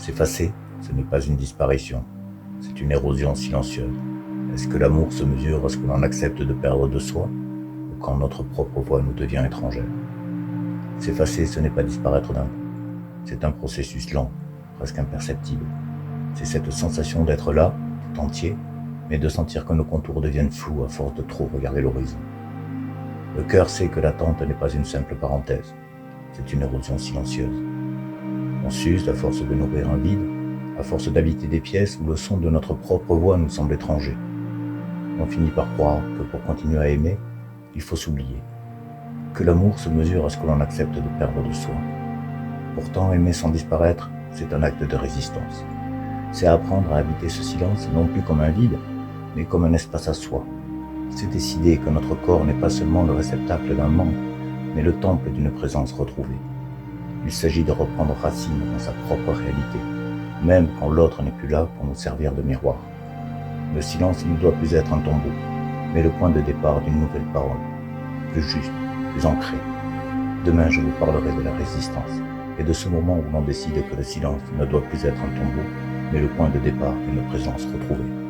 S'effacer, ce n'est pas une disparition, c'est une érosion silencieuse. Est-ce que l'amour se mesure à ce que l'on accepte de perdre de soi, ou quand notre propre voix nous devient étrangère? S'effacer, ce n'est pas disparaître d'un coup, c'est un processus lent, presque imperceptible. C'est cette sensation d'être là, tout entier, mais de sentir que nos contours deviennent flous à force de trop regarder l'horizon. Le cœur sait que l'attente n'est pas une simple parenthèse, c'est une érosion silencieuse. On s'use à force de nourrir un vide, à force d'habiter des pièces où le son de notre propre voix nous semble étranger. On finit par croire que pour continuer à aimer, il faut s'oublier, que l'amour se mesure à ce que l'on accepte de perdre de soi. Pourtant, aimer sans disparaître, c'est un acte de résistance. C'est apprendre à habiter ce silence non plus comme un vide, mais comme un espace à soi. C'est décider que notre corps n'est pas seulement le réceptacle d'un manque, mais le temple d'une présence retrouvée. Il s'agit de reprendre racine dans sa propre réalité, même quand l'autre n'est plus là pour nous servir de miroir. Le silence ne doit plus être un tombeau, mais le point de départ d'une nouvelle parole, plus juste, plus ancrée. Demain, je vous parlerai de la résistance et de ce moment où l'on décide que le silence ne doit plus être un tombeau, mais le point de départ d'une présence retrouvée.